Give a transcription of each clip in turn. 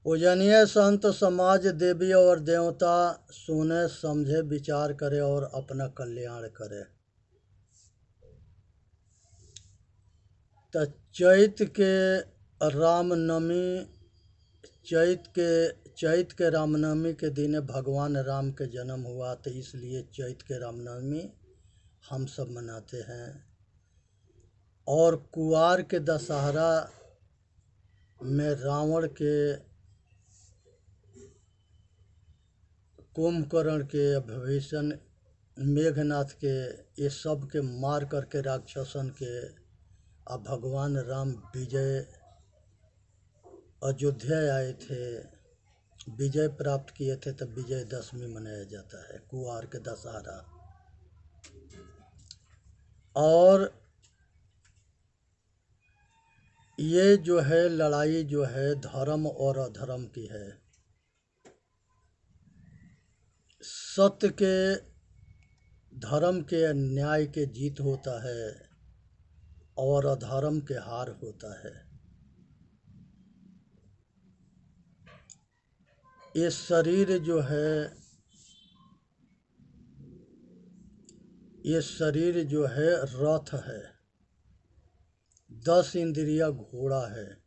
पूजनीय संत समाज देवी और देवता सुने समझे विचार करे और अपना कल्याण करे। तो चैत के रामनवमी चैत के रामनवमी के दिन भगवान राम के जन्म हुआ, तो इसलिए चैत के रामनवमी हम सब मनाते हैं। और कुआर के दशहरा में रावण के, कुंभकर्ण के, विभीषण, मेघनाथ के, ये सब के मार करके राक्षसन के अब भगवान राम विजय अयोध्या आए थे, विजय प्राप्त किए थे, तब विजयदशमी मनाया जाता है, कुआर के दशहरा। और ये जो है लड़ाई जो है धर्म और अधर्म की है। सत्य के, धर्म के, न्याय के जीत होता है और अधर्म के हार होता है। ये शरीर जो है, ये शरीर जो है रथ है, 10 इंद्रिया घोड़ा है,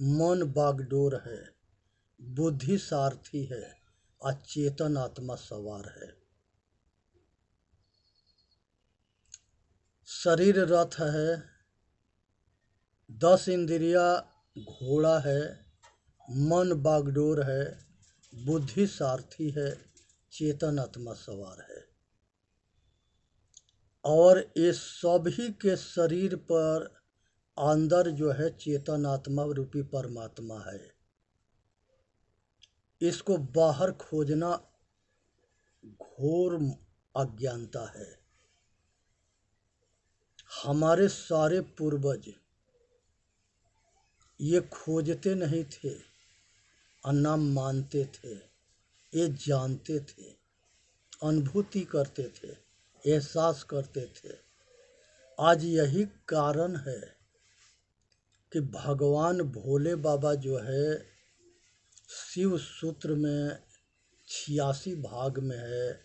मन बागडोर है, बुद्धि सारथी है, अचेतन आत्मा सवार है। शरीर रथ है, 10 इंद्रिया घोड़ा है, मन बागडोर है, बुद्धि सारथी है, चेतन आत्मा सवार है। और ये सभी के शरीर पर अंदर जो है चेतन आत्मा रूपी परमात्मा है। इसको बाहर खोजना घोर अज्ञानता है। हमारे सारे पूर्वज ये खोजते नहीं थे और ना मानते थे, ये जानते थे, अनुभूति करते थे, एहसास करते थे। आज यही कारण है कि भगवान भोले बाबा जो है शिव सूत्र में 86 भाग में है,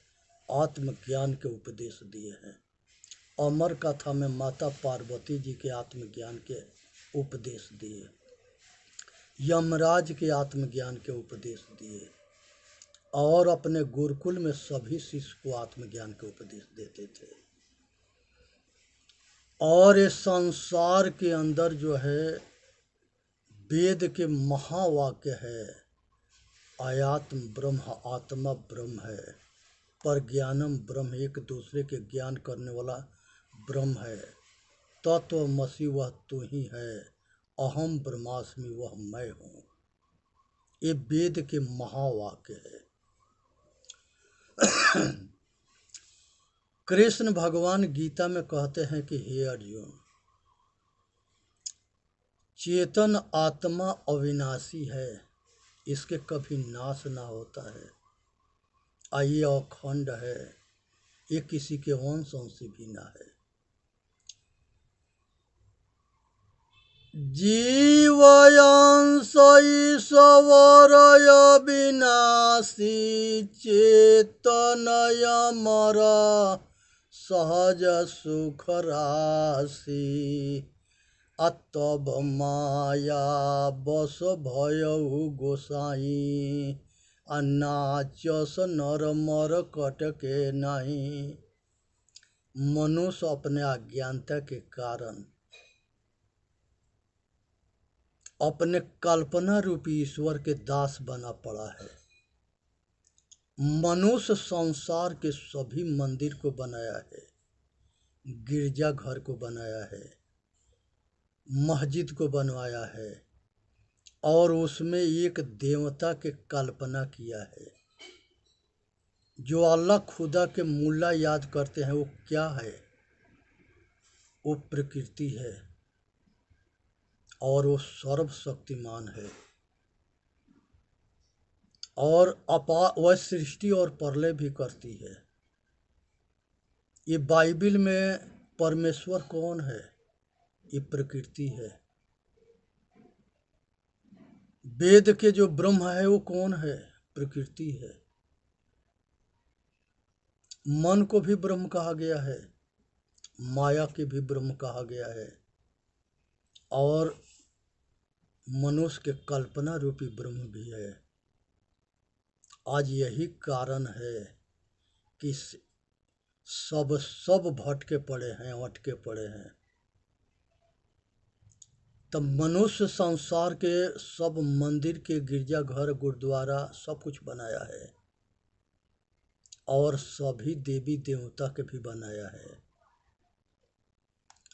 आत्मज्ञान के उपदेश दिए हैं। अमर कथा में माता पार्वती जी के आत्मज्ञान के उपदेश दिए, यमराज के आत्मज्ञान के उपदेश दिए, और अपने गुरुकुल में सभी शिष्य को आत्मज्ञान के उपदेश देते थे। और ये संसार के अंदर जो है वेद के महावाक्य है, आयात्म ब्रह्म, आत्मा ब्रह्म है, पर ज्ञानम ब्रह्म, एक दूसरे के ज्ञान करने वाला ब्रह्म है, तत्वमसि वह तू ही है, अहम ब्रह्मास्मि वह मैं हूँ। ये वेद के महावाक्य है। कृष्ण भगवान गीता में कहते हैं कि हे अर्जुन, चेतन आत्मा अविनाशी है, इसके कभी नाश ना होता है, ये अखंड है, ये किसी के वंश से भी ना है। जीवयांश ईश्वरय विनाशी, चेतनय मर सहज सुख राशि, अतब माया बस भयउ गोसाई, नाचस नर मर कटके नहीं। मनुष्य अपने अज्ञानता के कारण अपने कल्पना रूपी ईश्वर के दास बना पड़ा है। मनुष्य संसार के सभी मंदिर को बनाया है, गिरजा घर को बनाया है, मस्जिद को बनवाया है, और उसमें एक देवता के कल्पना किया है। जो अल्लाह खुदा के मुल्ला याद करते हैं, वो क्या है? वो प्रकृति है और वो सर्वशक्तिमान है, और वह सृष्टि और प्रलय भी करती है। ये बाइबिल में परमेश्वर कौन है? ये प्रकृति है। वेद के जो ब्रह्म है वो कौन है? प्रकृति है। मन को भी ब्रह्म कहा गया है, माया के भी ब्रह्म कहा गया है, और मनुष्य के कल्पना रूपी ब्रह्म भी है। आज यही कारण है कि सब भटके पड़े हैं, अटके पड़े हैं। तब मनुष्य संसार के सब मंदिर के, गिरजाघर, गुरुद्वारा सब कुछ बनाया है, और सभी देवी देवता के भी बनाया है,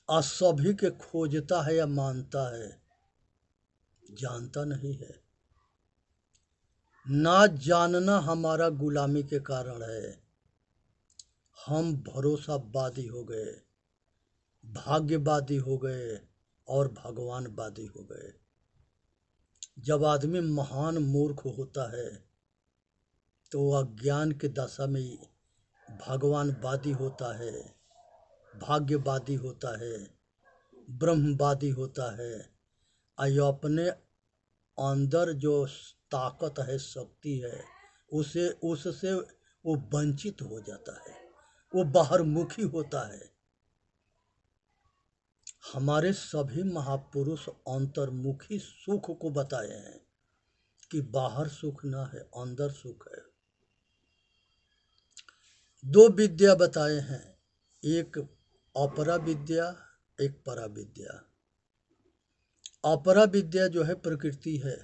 और सभी के खोजता है या मानता है, जानता नहीं है। ना जानना हमारा गुलामी के कारण है। हम भरोसावादी हो गए, भाग्यवादी हो गए, और भगवानवादी हो गए। जब आदमी महान मूर्ख होता है तो अज्ञान के दशा में भगवानवादी होता है, भाग्यवादी होता है, ब्रह्मवादी होता है, और अपने अंदर जो ताकत है, शक्ति है, उससे वो वंचित हो जाता है, वो बाहरमुखी होता है। हमारे सभी महापुरुष अंतर्मुखी सुख को बताए हैं कि बाहर सुख ना है, अंदर सुख है। दो विद्या बताए हैं, एक अपरा विद्या, एक परा विद्या। अपरा विद्या जो है प्रकृति है,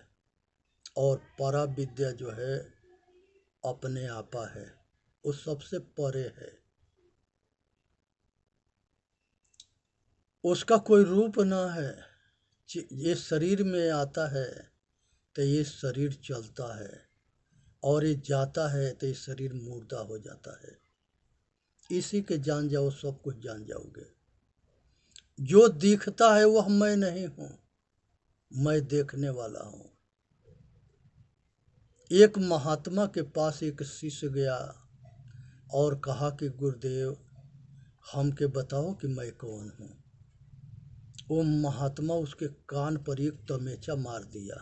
और परा विद्या जो है अपने आपा है, वो सबसे परे है। उसका कोई रूप ना है। ये शरीर में आता है तो ये शरीर चलता है, और ये जाता है तो ये शरीर मुर्दा हो जाता है। इसी के जान जाओ, सब कुछ जान जाओगे। जो दिखता है वह मैं नहीं हूँ, मैं देखने वाला हूँ। एक महात्मा के पास एक शिष्य गया और कहा कि गुरुदेव हमके बताओ कि मैं कौन हूँ। वो महात्मा उसके कान पर एक तमेचा मार दिया।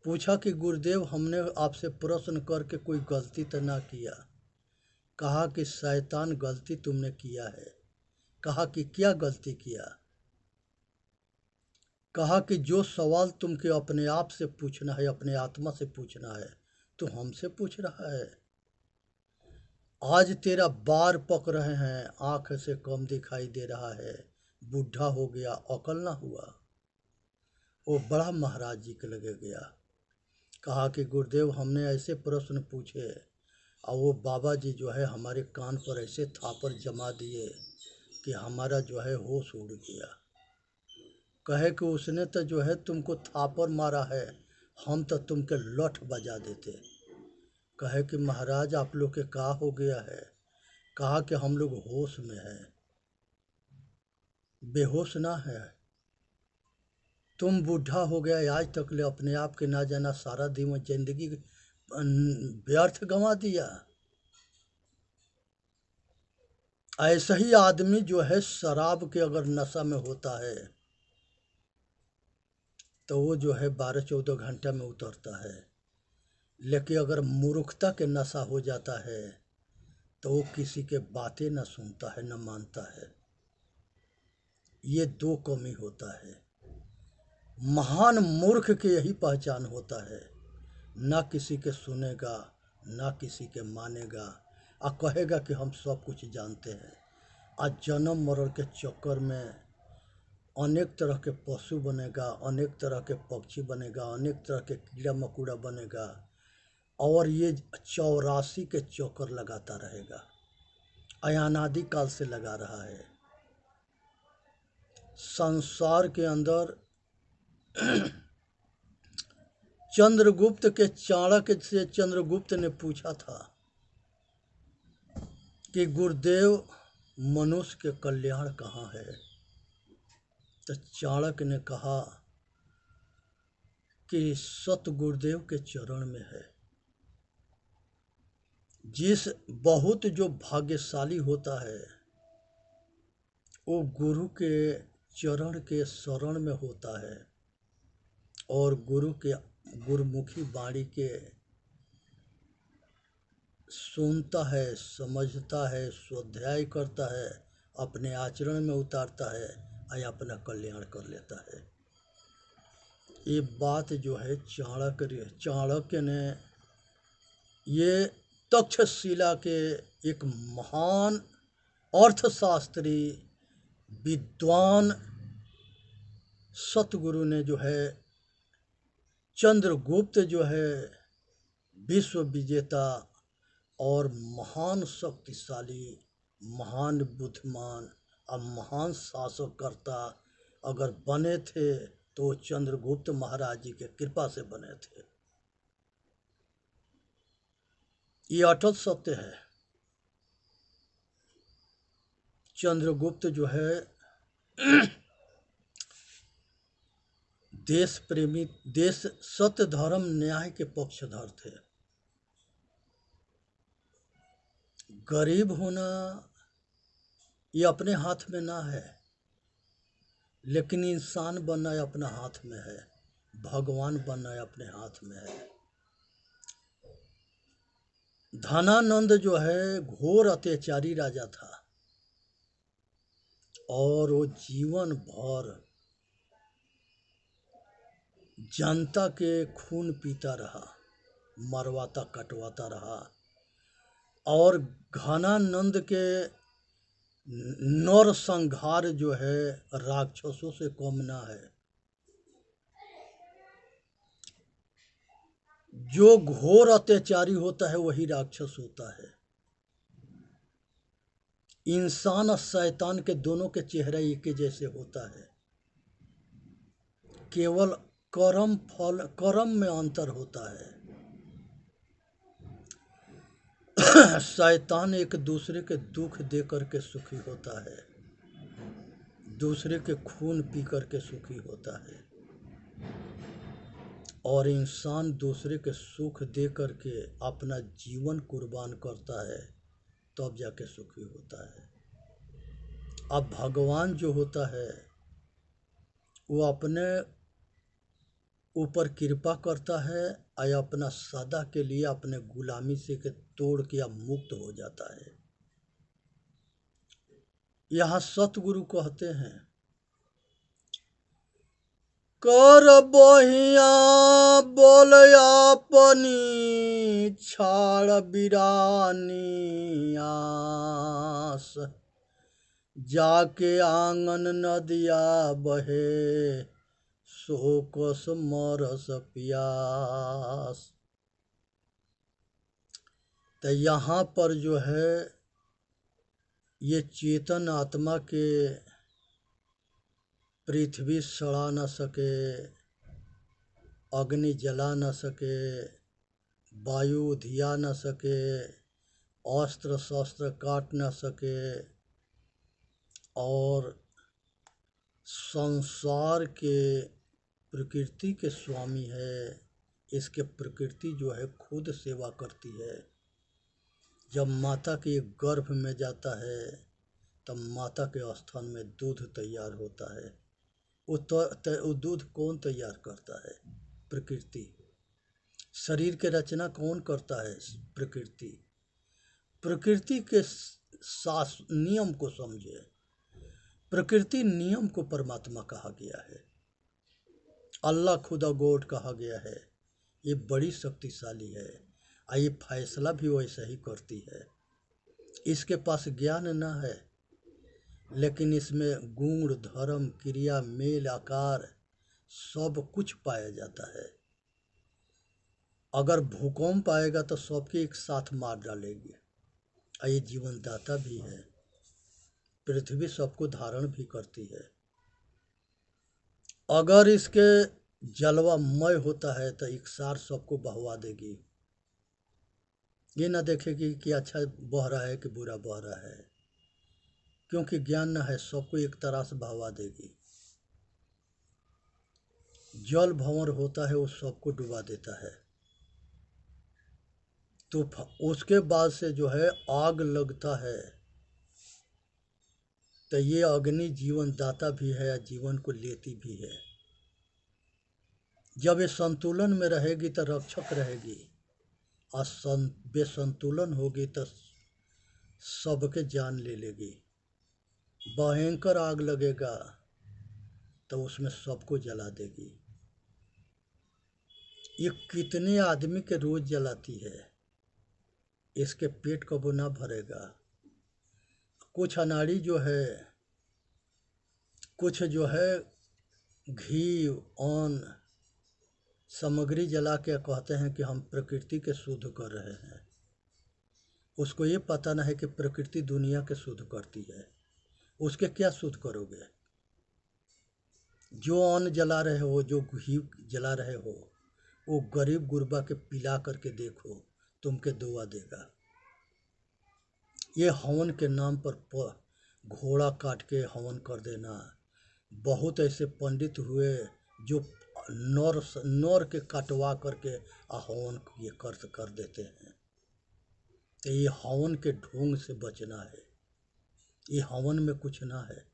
पूछा कि गुरुदेव हमने आपसे प्रश्न करके कोई गलती तो ना किया? कहा कि शैतान गलती तुमने किया है। कहा कि क्या गलती किया? कहा कि जो सवाल तुमके अपने आप से पूछना है, अपने आत्मा से पूछना है, तो हमसे पूछ रहा है। आज तेरा बार पक रहे हैं, आँख से कम दिखाई दे रहा है, बूढ़ा हो गया, अकल ना हुआ। वो बड़ा महाराज जी के लगे गया। कहा कि गुरुदेव हमने ऐसे प्रश्न पूछे, और वो बाबा जी जो है हमारे कान पर ऐसे थापर जमा दिए कि हमारा जो है होश उड़ गया। कहे कि उसने तो जो है तुमको थापर मारा है, हम तो तुमके लठ बजा देते। कहे कि महाराज आप लोग के का हो गया है? कहा कि हम लोग होश में हैं, बेहोश ना है। तुम बूढ़ा हो गया, आज तक ले अपने आप के ना जाना, सारा दिन जिंदगी व्यर्थ गंवा दिया। ऐसा ही आदमी जो है शराब के अगर नशा में होता है तो वो जो है 12-14 घंटा में उतरता है, लेकिन अगर मूर्खता के नशा हो जाता है तो वो किसी के बातें न सुनता है, न मानता है। ये दो कमी होता है। महान मूर्ख की यही पहचान होता है, ना किसी के सुनेगा, ना किसी के मानेगा, और कहेगा कि हम सब कुछ जानते हैं। आज जन्म मरण के चक्कर में अनेक तरह के पशु बनेगा, अनेक तरह के पक्षी बनेगा, अनेक तरह के कीड़ा मकोड़ा बनेगा, और ये 84 के चक्कर लगाता रहेगा। अनादि काल से लगा रहा है। संसार के अंदर चंद्रगुप्त के चाणक्य से चंद्रगुप्त ने पूछा था कि गुरुदेव मनुष्य के कल्याण कहाँ है? तो चाणक्य ने कहा कि सतगुरुदेव के चरण में है। जिस बहुत जो भाग्यशाली होता है वो गुरु के चरण के शरण में होता है, और गुरु के गुरुमुखी वाणी के सुनता है, समझता है, स्वाध्याय करता है, अपने आचरण में उतारता है और अपना कल्याण कर लेता है। ये बात जो है चाणक्य ने ये तक्षशिला के एक महान अर्थशास्त्री विद्वान सतगुरु ने जो है चंद्रगुप्त जो है विश्व विजेता और महान शक्तिशाली, महान बुद्धिमान और महान शासककर्ता अगर बने थे तो चंद्रगुप्त महाराज जी के कृपा से बने थे। ये अटल सत्य है। चंद्रगुप्त जो है देश प्रेमी, देश सत्य धर्म न्याय के पक्षधर थे। गरीब होना ये अपने हाथ में ना है, लेकिन इंसान बनना अपना हाथ में है, भगवान बनना अपने हाथ में है। धनानंद जो है घोर अत्याचारी राजा था और वो जीवन भर जनता के खून पीता रहा, मरवाता कटवाता रहा और घनानंद के नरसंहार जो है राक्षसों से कम ना है। जो घोर अत्याचारी होता है वही राक्षस होता है। इंसान और शैतान के दोनों के चेहरे एक ही जैसे होता है, केवल कर्म में अंतर होता है। शैतान एक दूसरे के दुख दे करके सुखी होता है, दूसरे के खून पी करके सुखी होता है, और इंसान दूसरे के सुख दे करके अपना जीवन कुर्बान करता है तब जाके सुखी होता है। अब भगवान जो होता है वो अपने ऊपर कृपा करता है और अपना सदा के लिए अपने गुलामी से के तोड़ के मुक्त हो जाता है। यहाँ सतगुरु कहते हैं, कर बहिया बोल अपनी छाड़ बिरानी आस, जाके आंगन नदिया बहे सो कोस मरस प्यास। तो यहाँ पर जो है ये चेतन आत्मा के पृथ्वी सड़ा न सके, अग्नि जला न सके, वायु धिया न सके, अस्त्र शस्त्र काट न सके, और संसार के प्रकृति के स्वामी है। इसके प्रकृति जो है खुद सेवा करती है। जब माता के गर्भ में जाता है तब माता के स्थान में दूध तैयार होता है। वो दूध कौन तैयार करता है? प्रकृति। शरीर के रचना कौन करता है? प्रकृति। प्रकृति के नियम को समझे। प्रकृति नियम को परमात्मा कहा गया है, अल्लाह खुदा गोड कहा गया है। ये बड़ी शक्तिशाली है और ये फैसला भी वैसा ही करती है। इसके पास ज्ञान न है, लेकिन इसमें गुण, धर्म, क्रिया, मेल, आकार सब कुछ पाया जाता है। अगर भूकंप आएगा तो सबके एक साथ मार डालेगी। और ये जीवनदाता भी है। पृथ्वी सबको धारण भी करती है। अगर इसके जलवामय होता है तो इकसार सबको बहवा देगी। ये ना देखेगी कि अच्छा बह रहा है कि बुरा बह रहा है, क्योंकि ज्ञान न है, सबको एक तरह से बहवा देगी। जल भंवर होता है वो सबको डुबा देता है। तो उसके बाद से जो है आग लगता है, तो ये अग्नि जीवन दाता भी है, जीवन को लेती भी है। जब ये संतुलन में रहेगी तो रक्षक रहेगी, और बेसंतुलन होगी तो सबके जान ले लेगी। भयंकर आग लगेगा तो उसमें सबको जला देगी। ये कितने आदमी के रोज जलाती है, इसके पेट कबो ना भरेगा। कुछ अनाड़ी जो है, कुछ जो है घी अन्न सामग्री जला के कहते हैं कि हम प्रकृति के शुद्ध कर रहे हैं। उसको ये पता ना है कि प्रकृति दुनिया के शुद्ध करती है। उसके क्या शुद्ध करोगे? जो अन्न जला रहे हो, जो घी जला रहे हो, वो गरीब गुरबा के पिला करके देखो, तुमके दुआ देगा। ये हवन के नाम पर घोड़ा काट के हवन कर देना। बहुत ऐसे पंडित हुए जो नर के कटवा करके हवन ये कर देते हैं। तो ये हवन के ढोंग से बचना है। ये हवन में कुछ ना है।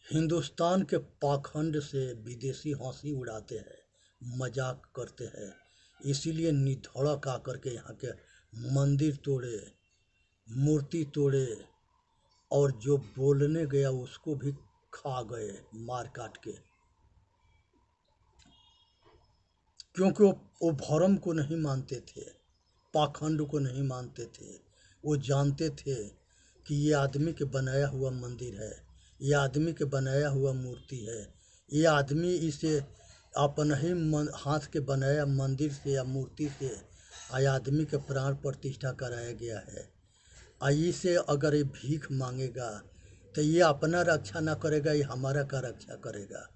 हिंदुस्तान के पाखंड से विदेशी हंसी उड़ाते हैं, मजाक करते हैं, इसीलिए निधड़क आकर के यहाँ के मंदिर तोड़े, मूर्ति तोड़े, और जो बोलने गया उसको भी खा गए मार काट के। क्योंकि वो भरम को नहीं मानते थे, पाखंड को नहीं मानते थे। वो जानते थे कि ये आदमी के बनाया हुआ मंदिर है, ये आदमी के बनाया हुआ मूर्ति है, ये आदमी इसे अपन ही हाथ के बनाया मंदिर से या मूर्ति से आदमी के प्राण प्रतिष्ठा कराया गया है। इसे अगर ये भीख मांगेगा तो ये अपना रक्षा ना करेगा, ये हमारा का रक्षा करेगा।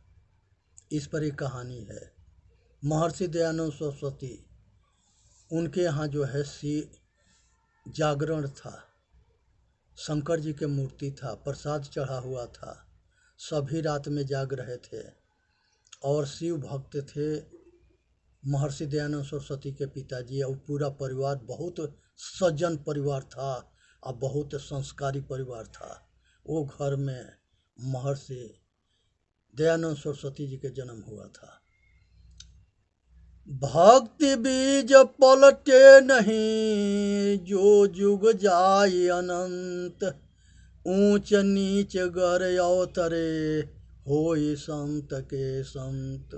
इस पर एक कहानी है। महर्षि दयानंद सरस्वती, उनके यहाँ जो है जागरण था, शंकर जी के मूर्ति था, प्रसाद चढ़ा हुआ था, सभी रात में जाग रहे थे। और शिव भक्त थे महर्षि दयानंद सरस्वती के पिताजी, और पूरा परिवार बहुत सज्जन परिवार था और बहुत संस्कारी परिवार था। वो घर में महर्षि दयानंद सरस्वती जी के जन्म हुआ था। भक्ति बीज पलटे नहीं, जो जुग जाय अनंत, ऊंच नीच गर अवतरे, होई संत के संत।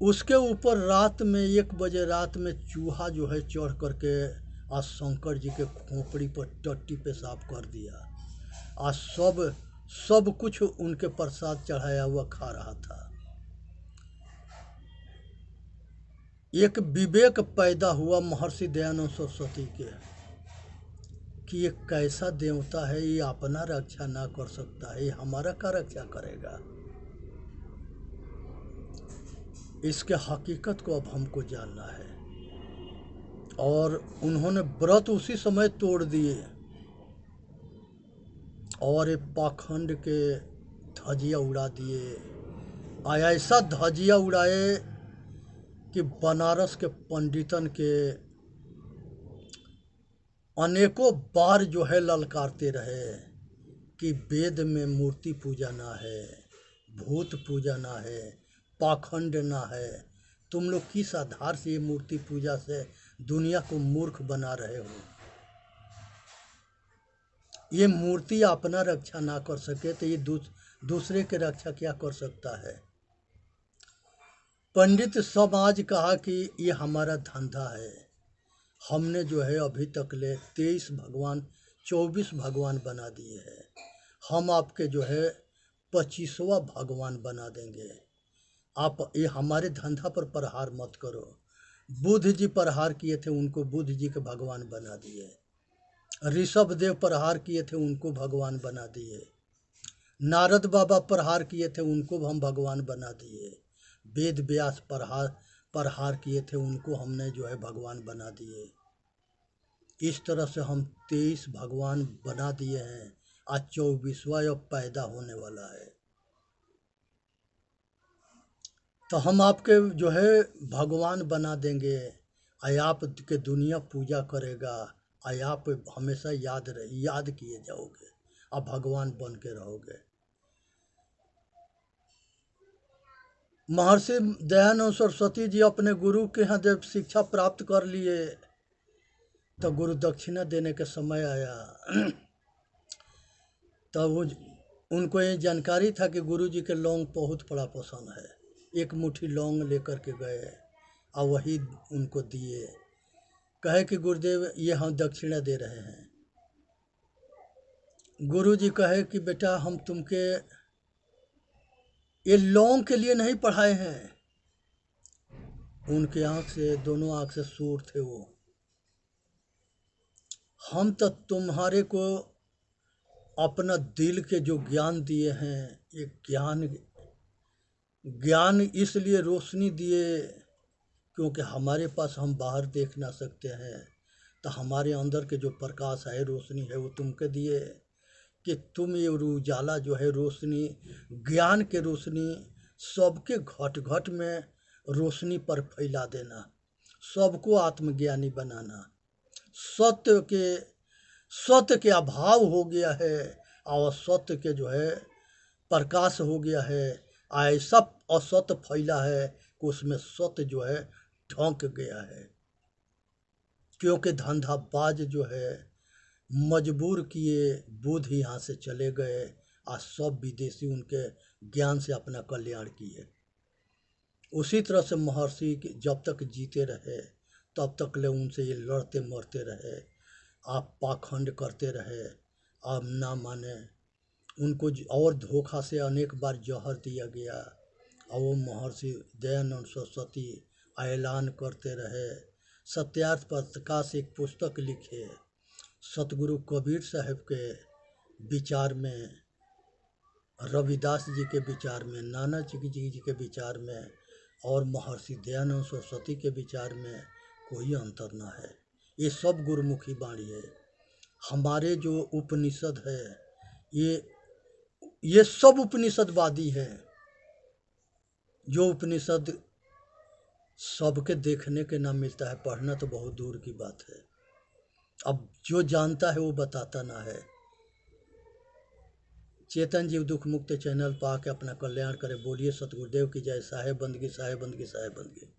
उसके ऊपर रात में 1 बजे रात में चूहा जो है चढ़ करके आज शंकर जी के खोपड़ी पर टट्टी पेशाब कर दिया। आज सब कुछ उनके प्रसाद चढ़ाया हुआ खा रहा था। एक विवेक पैदा हुआ महर्षि दयानंद सरस्वती के कि ये कैसा देवता है, ये अपना रक्षा ना कर सकता है, ये हमारा क्या रक्षा करेगा। इसके हकीकत को अब हमको जानना है। और उन्होंने व्रत उसी समय तोड़ दिए और ये पाखंड के धजिया उड़ा दिए। ऐसा धजिया उड़ाए कि बनारस के पंडितन के अनेकों बार जो है ललकारते रहे कि वेद में मूर्ति पूजा ना है, भूत पूजा ना है, पाखंड ना है। तुम लोग किस आधार से ये मूर्ति पूजा से दुनिया को मूर्ख बना रहे हो। ये मूर्ति अपना रक्षा ना कर सके तो ये दूसरे के रक्षा क्या कर सकता है। पंडित समाज कहा कि ये हमारा धंधा है। हमने जो है अभी तक ले 23 भगवान 24 भगवान बना दिए हैं। हम आपके जो है 25वां भगवान बना देंगे। आप ये हमारे धंधा पर प्रहार मत करो। बुद्ध जी प्रहार किए थे, उनको बुद्ध जी के भगवान बना दिए। ऋषभ देव प्रहार किए थे, उनको भगवान बना दिए। नारद बाबा प्रहार किए थे, उनको हम भगवान बना दिए। वेद व्यास प्रहार किए थे, उनको हमने जो है भगवान बना दिए। इस तरह से हम 23 भगवान बना दिए हैं। आज 24वां अब पैदा होने वाला है। तो हम आपके जो है भगवान बना देंगे। आप के दुनिया पूजा करेगा। आप हमेशा याद किए जाओगे। आप भगवान बन के रहोगे। महर्षि दयानंद सरस्वती जी अपने गुरु के यहाँ जब शिक्षा प्राप्त कर लिए तो गुरु दक्षिणा देने का समय आया। तब वो उनको ये जानकारी था कि गुरु जी के लौंग बहुत बड़ा पसंद है। एक मुट्ठी लौंग लेकर के गए और वही उनको दिए, कहे कि गुरुदेव ये हम दक्षिणा दे रहे हैं। गुरु जी कहे कि बेटा हम तुमके ये लौंग के लिए नहीं पढ़ाए हैं। उनके आँख से, दोनों आँख से सूर थे वो। हम तो तुम्हारे को अपना दिल के जो ज्ञान दिए हैं, ये ज्ञान इसलिए रोशनी दिए क्योंकि हमारे पास हम बाहर देख ना सकते हैं, तो हमारे अंदर के जो प्रकाश है, रोशनी है, वो तुमके दिए कि तुम ये उजाला जो है, रोशनी, ज्ञान के रोशनी सबके घट घट में रोशनी पर फैला देना, सबको आत्मज्ञानी बनाना। सत्य के अभाव हो गया है और सत्य के जो है प्रकाश हो गया है। ऐसा असत्य फैला है कि उसमें सत्य जो है ढंक गया है, क्योंकि धंधाबाज जो है मजबूर किए, बुध यहाँ से चले गए और सब विदेशी उनके ज्ञान से अपना कल्याण किए। उसी तरह से महर्षि जब तक जीते रहे तब तक ले उनसे ये लड़ते मरते रहे, आप पाखंड करते रहे, आप ना माने। उनको और धोखा से अनेक बार जहर दिया गया और वो महर्षि दयानंद सरस्वती ऐलान करते रहे। सत्यार्थ प्रकाश एक पुस्तक लिखे, सतगुरु कबीर साहब के विचार में, रविदास जी के विचार में, नाना जी के विचार में और महर्षि दयानंद सरस्वती के विचार में कोई अंतर ना है। ये सब गुरुमुखी वाणी है। हमारे जो उपनिषद है, ये सब उपनिषदवादी हैं। जो उपनिषद सबके देखने के ना मिलता है, पढ़ना तो बहुत दूर की बात है। अब जो जानता है वो बताता ना है। चेतन जीव दुख मुक्त चैनल पा के अपना कल्याण करे। बोलिए सतगुरुदेव की जय। साहेब बंदगी, साहेब बंदगी, साहेब बंदगी।